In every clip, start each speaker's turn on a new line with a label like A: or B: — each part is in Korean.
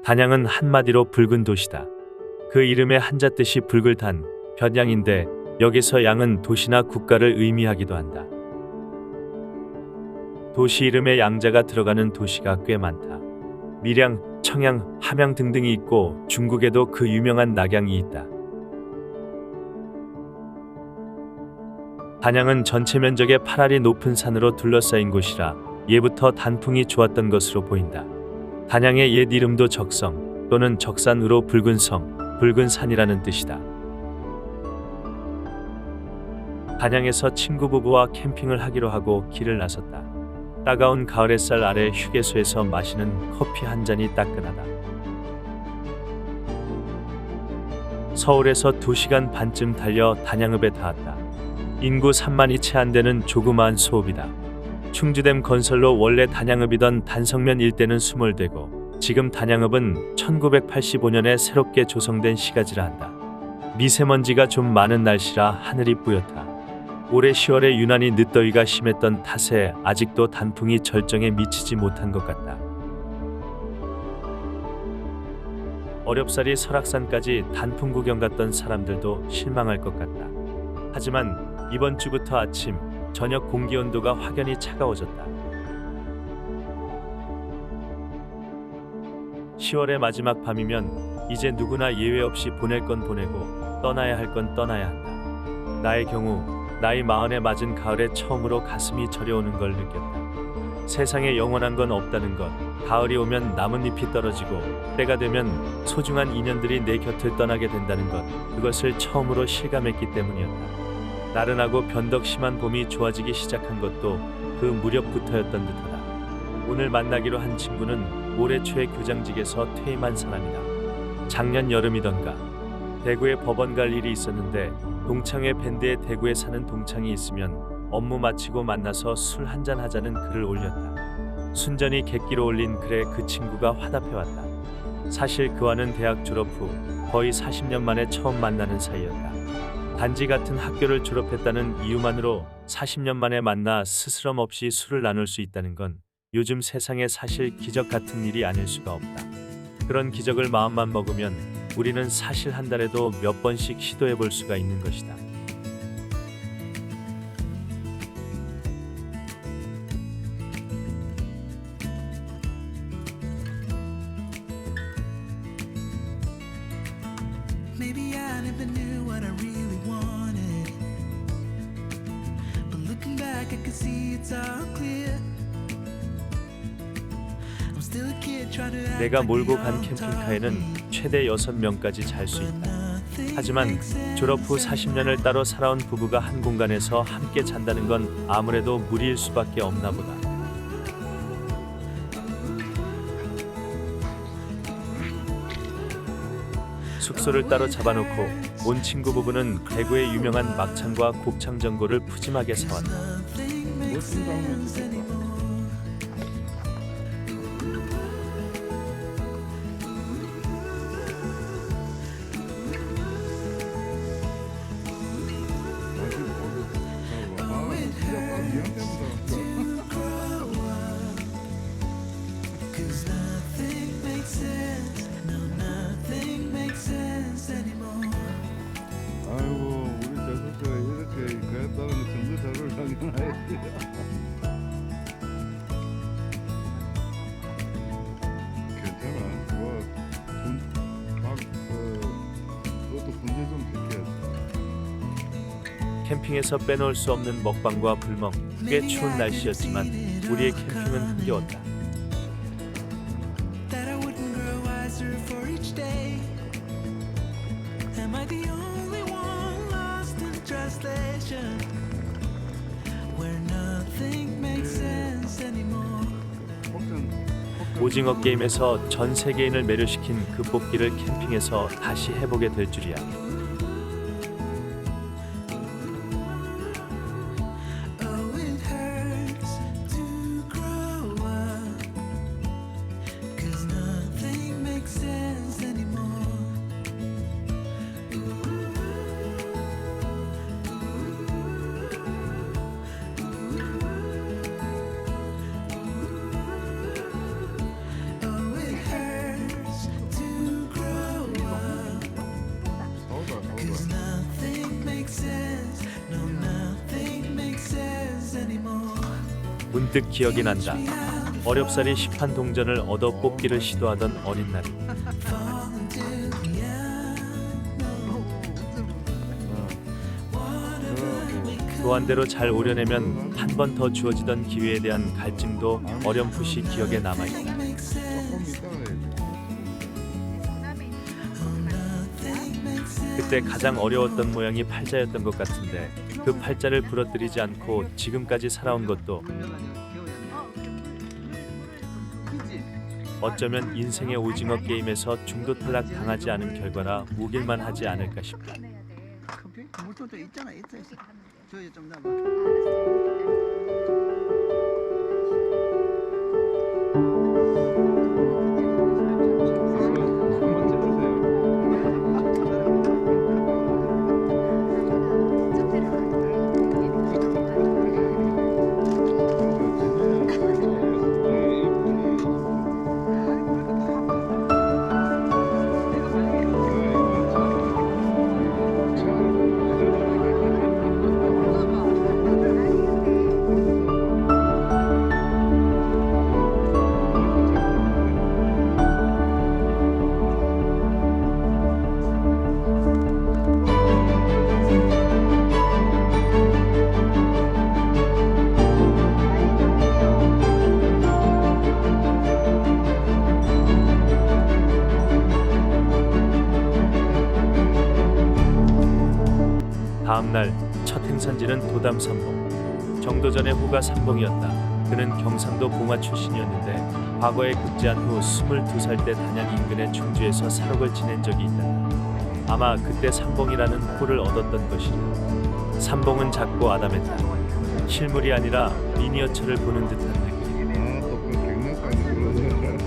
A: 단양은 한마디로 붉은 도시다. 그 이름의 한자 뜻이 붉을 단, 벼양인데 여기서 양은 도시나 국가를 의미하기도 한다. 도시 이름에 양자가 들어가는 도시가 꽤 많다. 밀양, 청양, 함양 등등이 있고 중국에도 그 유명한 낙양이 있다. 단양은 전체 면적의 8알이 높은 산으로 둘러싸인 곳이라 예부터 단풍이 좋았던 것으로 보인다. 단양의 옛 이름도 적성 또는 적산으로 붉은 성, 붉은 산이라는 뜻이다. 단양에서 친구 부부와 캠핑을 하기로 하고 길을 나섰다. 따가운 가을 햇살 아래 휴게소에서 마시는 커피 한 잔이 따끈하다. 서울에서 2시간 반쯤 달려 단양읍에 닿았다. 인구 3만이 채 안 되는 조그마한 소읍이다. 충주댐 건설로 원래 단양읍이던 단성면 일대는 수몰되고 지금 단양읍은 1985년에 새롭게 조성된 시가지라 한다. 미세먼지가 좀 많은 날씨라 하늘이 뿌옇다. 올해 10월에 유난히 늦더위가 심했던 탓에 아직도 단풍이 절정에 미치지 못한 것 같다. 어렵사리 설악산까지 단풍 구경 갔던 사람들도 실망할 것 같다. 하지만 이번 주부터 아침, 저녁 공기 온도가 확연히 차가워졌다. 10월의 마지막 밤이면 이제 누구나 예외 없이 보낼 건 보내고 떠나야 할 건 떠나야 한다. 나의 경우 나이 40에 맞은 가을에 처음으로 가슴이 저려오는 걸 느꼈다. 세상에 영원한 건 없다는 것, 가을이 오면 나뭇잎이 떨어지고 때가 되면 소중한 인연들이 내 곁을 떠나게 된다는 것, 그것을 처음으로 실감했기 때문이었다. 나른하고 변덕 심한 봄이 좋아지기 시작한 것도 그 무렵부터였던 듯하다. 오늘 만나기로 한 친구는 올해 초에 교장직에서 퇴임한 사람이다. 작년 여름이던가 대구에 법원 갈 일이 있었는데 동창회 밴드에 대구에 사는 동창이 있으면 업무 마치고 만나서 술 한잔 하자는 글을 올렸다. 순전히 객기로 올린 글에 그 친구가 화답해왔다. 사실 그와는 대학 졸업 후 거의 40년 만에 처음 만나는 사이였다. 단지 같은 학교를 졸업했다는 이유만으로 40년 만에 만나 스스럼 없이 술을 나눌 수 있다는 건 요즘 세상에 사실 기적 같은 일이 아닐 수가 없다. 그런 기적을 마음만 먹으면 우리는 사실 한 달에도 몇 번씩 시도해 볼 수가 있는 것이다.
B: Maybe I never knew what I really wanted, but looking back I can see it's all clear. I'm still a kid trying to act
A: 내가
B: like
A: 몰고
B: we
A: 간
B: all
A: 캠핑카에는
B: taught me.
A: 최대 6명까지 잘 수
B: But
A: 있다.
B: nothing
A: 하지만
B: makes sense
A: 졸업 후
B: anymore.
A: 40년을 따로 살아온 부부가 한 공간에서 함께 잔다는 건 아무래도 무리일 수밖에 없나 보다. 숙소를 따로 잡아놓고 온 친구 부부는 대구의 유명한 막창과 곱창 전골을 푸짐하게 사왔다.
B: Nothing makes sense anymore. Cause nothing makes sense. No, nothing makes sense anymore.
C: 아이고 우리 저수가 이렇게 그랬다면 정도 저를 당연하지. 괜찮아. 그것도 분재 좀 시켜야지.
A: 캠핑에서 빼놓을 수 없는 먹방과 불멍. 꽤 추운 날씨였지만 우리의 캠핑은 흥겨웠다.
B: That I wouldn't grow wiser for each day. Am I the only one lost in translation? Where nothing makes sense anymore.
A: 오징어 게임에서 전 세계인을 매료시킨 그 뽑기를 캠핑에서 다시 해보게 될 줄이야.
B: Oh, it hurts to grow up. 'Cause nothing makes sense anymore. Oh, it hurts
A: 문득 기억이 난다. 어렵사리 시판 동전을 얻어 뽑기를 시도하던 어린 날이. 도안대로 잘 오려내면 한 번 더 주어지던 기회에 대한 갈증도 어렴풋이 기억에 남아있다.
C: 조금 이따가
A: 그때 가장 어려웠던 모양이 팔자였던 것 같은데 그 팔자를 부러뜨리지 않고 지금까지 살아온 것도 어쩌면 인생의 오징어 게임에서 중도 탈락 당하지 않은 결과라 우길만 하지 않을까 싶다.
D: 커피? 물도 있잖아, 있어. 저기 좀 놔봐.
C: 한번 찍으세요.
A: 다음날 첫 행선지는 도담 삼봉. 정도 전에 후가 삼봉이었다. 그는 경상도 봉화 출신이었는데 과거에 급제한 후 22살 때 단양 인근의 충주에서 살옥을 지낸 적이 있다. 아마 그때 삼봉이라는 호를 얻었던 것이다. 삼봉은 작고 아담했다. 실물이 아니라 미니어처를 보는 듯한 느낌.
C: 또그 경락까지 들어오네.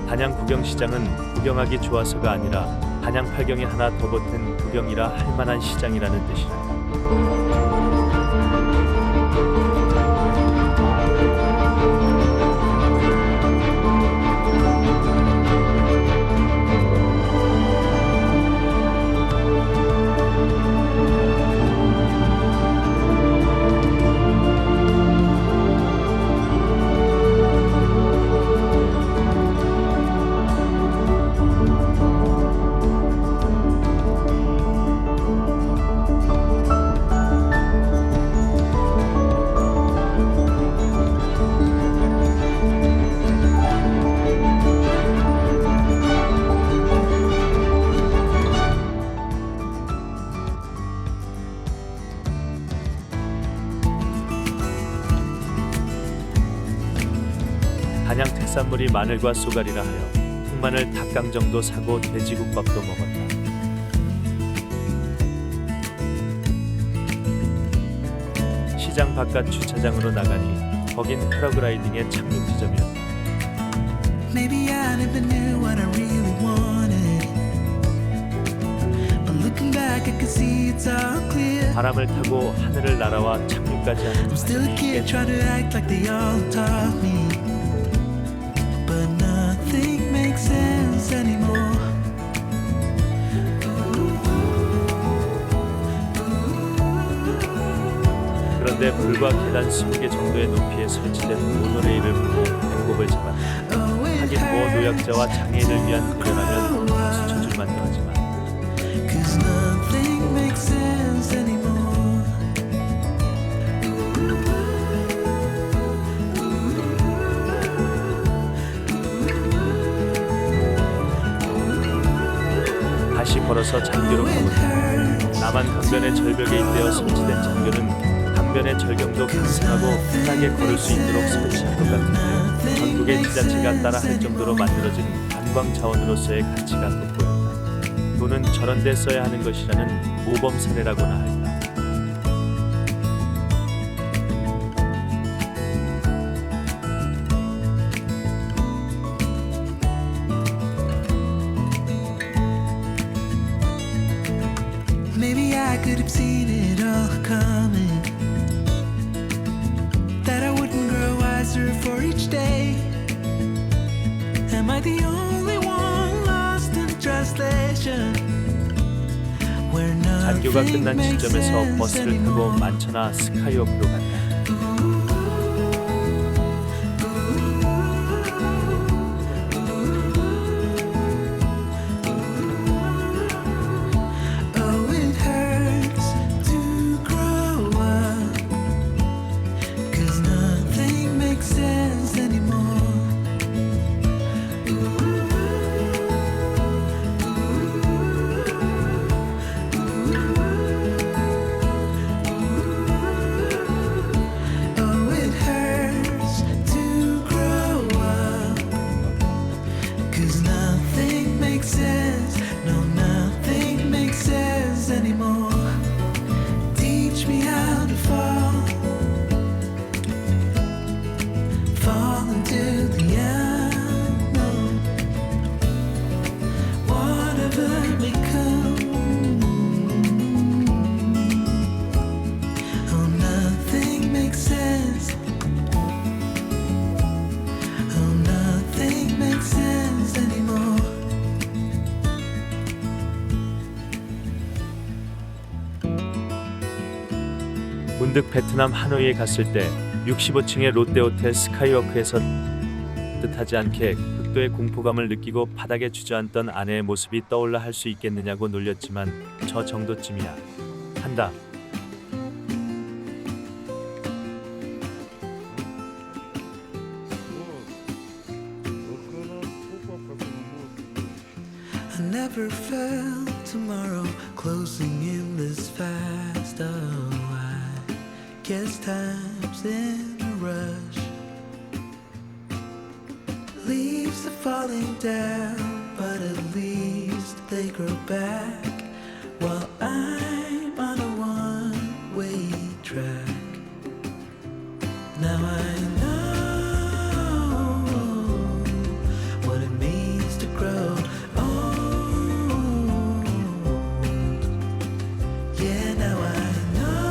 A: 단양 구경시장은 구경하기 좋아서가 아니라 단양 팔경에 하나 더 붙은 구경이라 할 만한 시장이라는 뜻이다. 단양 특산물이 마늘과 쏘가리라 하여 흑마늘 닭강 정도 사고 돼지국밥도 먹었다. 시장 바깥 주차장으로 나가니 거긴 패러글라이딩의 착륙 지점이었다.
B: Maybe I never knew what I really wanted. But looking back, I can see it's all clear.
A: 바람을 타고 하늘을 날아와 착륙까지 하는
B: I'm still a
A: 과정이
B: kid trying to act like they all taught me. But nothing makes sense anymore.
A: 그런데 불과 계단 20개 정도의 높이에 설치된 모노레일을 보고 배꼽을 잡았다.
B: Oh, it
A: 하긴 뭐 노약자와 장애인을 위한 공연하면 박수 쳐줄 만도 하지만
B: Cause nothing makes sense anymore.
A: 다시 걸어서 장교로 가본다. 남한 강변의 절벽에 잇대어 설치된 장교는 강변의 절경도 감상하고 편하게 걸을 수 있도록 설치한 것 같은데 전국의 지자체가 따라 할 정도로 만들어진 관광 자원으로서의 가치가 돋보였다. 돈은 저런 데 써야 하는 것이라는 모범 사례라고나 할까.
B: Maybe I could have seen it all coming. That I wouldn't grow wiser for each day. I the only one lost in translation? Where
A: 잔교가
B: nothing
A: 끝난
B: makes
A: 지점에서
B: sense
A: 버스를 타고
B: anymore.
A: 만천하 스카이워크로 간다.
B: Oh, it hurts to grow up, 'cause nothing makes sense anymore. Oh, it hurts to grow up, 'cause nothing makes sense. No, nothing makes sense anymore. Teach me how to fall into the unknown. Whatever may come. Oh, nothing makes sense. Oh, nothing makes sense anymore.
A: 문득 베트남 하노이에 갔을 때 65층의 롯데호텔 스카이워크에서 뜻하지 않게 극도의 공포감을 느끼고 바닥에 주저앉던 아내의 모습이 떠올라 할 수 있겠느냐고 놀렸지만 저 정도쯤이야 한다.
B: I never felt tomorrow closing in this fast. Oh, I guess time's in a rush. Leaves are falling down, but at least they grow back. While I'm on a one-way track. Now I know what it means to grow old. Yeah, now I know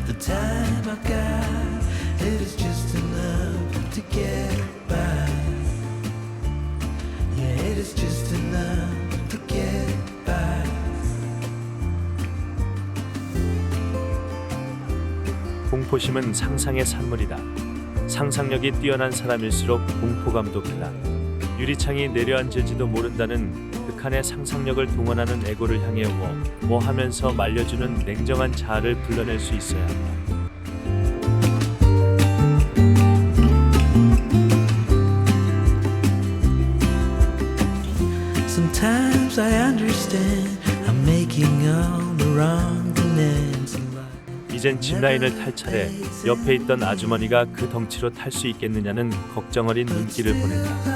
B: the time I've got, it is just enough to get by. Yeah, it is just enough to get by.
A: 공포심은 상상의 산물이다. 상상력이 뛰어난 사람일수록 공포감도 크다. 유리창이 내려앉을지도 모른다는 극한의 상상력을 동원하는 에고를 향해 뭐 하면서 말려주는 냉정한 자아를 불러낼 수 있어야 한다.
B: Sometimes I understand I'm making all the wrong demands in life.
A: 이젠 짚라인을 탈 차례. 옆에 있던 아주머니가 그 덩치로 탈 수 있겠느냐는 걱정 어린 눈길을 보낸다.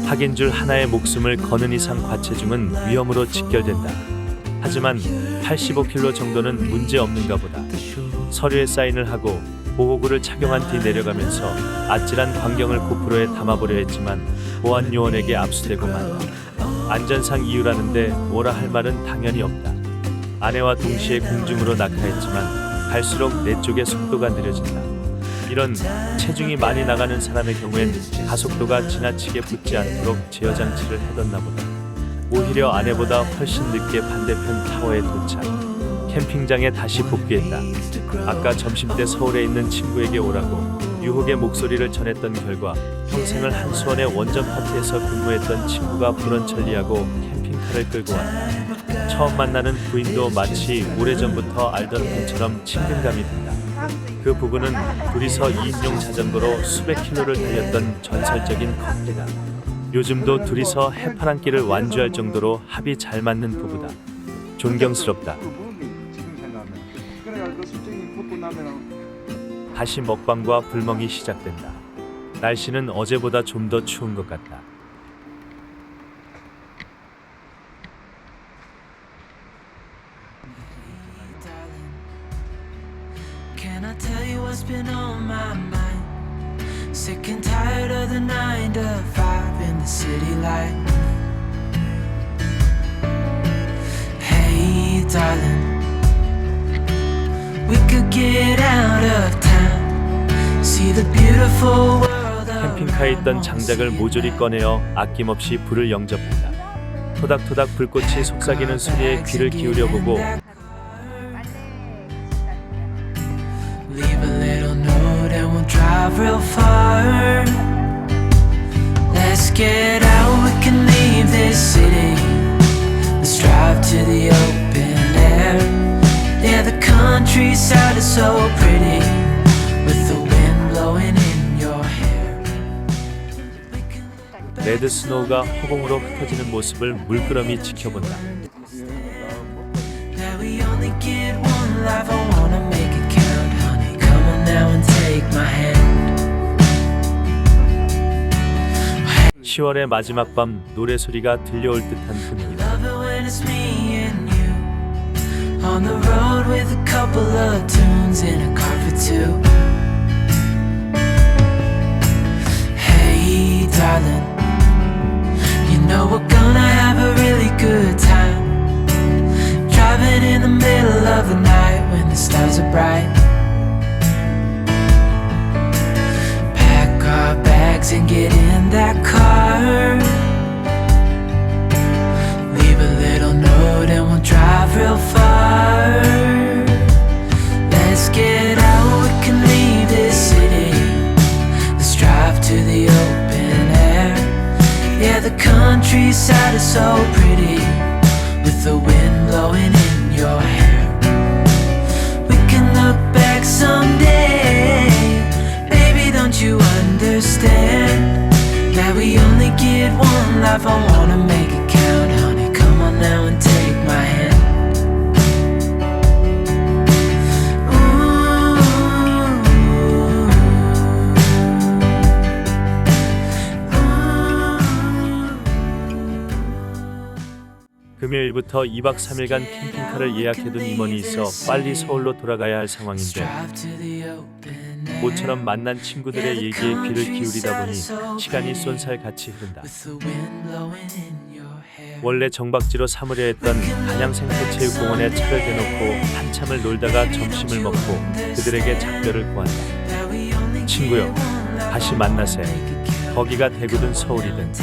A: 하긴 줄 하나의 목숨을 거는 이상 과체중은 위험으로 직결된다. 하지만 85kg 정도는 문제 없는가 보다. 서류에 사인을 하고 보호구를 착용한 뒤 내려가면서 아찔한 광경을 고프로에 담아보려 했지만 보안 요원에게 압수되고 만다. 안전상 이유라는데 뭐라 할 말은 당연히 없다. 아내와 동시에 공중으로 낙하했지만 갈수록 내 쪽의 속도가 느려진다. 이런 체중이 많이 나가는 사람의 경우엔 가속도가 지나치게 붙지 않도록 제어 장치를 해뒀나 보다. 오히려 아내보다 훨씬 늦게 반대편 타워에 도착. 캠핑장에 다시 복귀했다. 아까 점심때 서울에 있는 친구에게 오라고 유혹의 목소리를 전했던 결과 평생을 한수원의 원전 파트에서 근무했던 친구가 불원천리하고 캠핑카를 끌고 왔다. 처음 만나는 부인도 마치 오래전부터 알던 분처럼 친근감이 든다. 그 부부는 둘이서 2인용 자전거로 수백 킬로를 달렸던 전설적인 커플이다. 요즘도 둘이서 해파랑길을 완주할 정도로 합이 잘 맞는 부부다. 존경스럽다.
C: 지금 생각하면 그래가지고 솔직히 먹고 나면
A: 다시 먹방과 불멍이 시작된다. 날씨는 어제보다 좀 더 추운 것 같다.
B: Can I tell you what's been on my mind? Sick and tired of the 9 to 5 in the city light. Hey darling, we could get out of town, see the beautiful world.
A: 캠핑카에 있던 장작을 모조리 꺼내어 아낌없이 불을 영접한다. 토닥토닥 불꽃이 속삭이는 소리에 귀를 기울여보고
B: Leave a little note and we'll drive real far. Let's get out, we can leave this city. Let's drive to the open air. Yeah, the countryside is so pretty with the wind blowing in your hair.
A: 레드 스노우가 허공으로 흩어지는 모습을 물끄러미 지켜본다.
B: That we only get one life, I wanna make it count, honey. Come on now and take my hand.
A: 10월의 마지막 밤 노래소리가 들려올 듯한 분위기다.
B: Love it when it's me and you on the road with a couple of tunes in a car for two. Hey darling, you know we're gonna have a really good time. Driving in the middle of the night when the stars are bright. Pack our bags and get in that car. Leave a little note and we'll drive real far. Let's get out, we can leave this city. Let's drive to the open air. Yeah, the countryside is so pretty with the wind blowing in your hair. We can look back someday. Baby, don't you understand that we only get one life? I wanna make it count, honey. Come on now and take my hand.
A: 금요일부터 2박 3일간 캠핑카를 예약해둔 임원이 있어 빨리 서울로 돌아가야 할 상황인데 모처럼 만난 친구들의 얘기에 귀를 기울이다 보니 시간이 쏜살같이 흐른다. 원래 정박지로 삼으려 했던 한양생태체육공원에 차를 대놓고 한참을 놀다가 점심을 먹고 그들에게 작별을 구한다. 친구요, 다시 만나세. 거기가 대구든 서울이든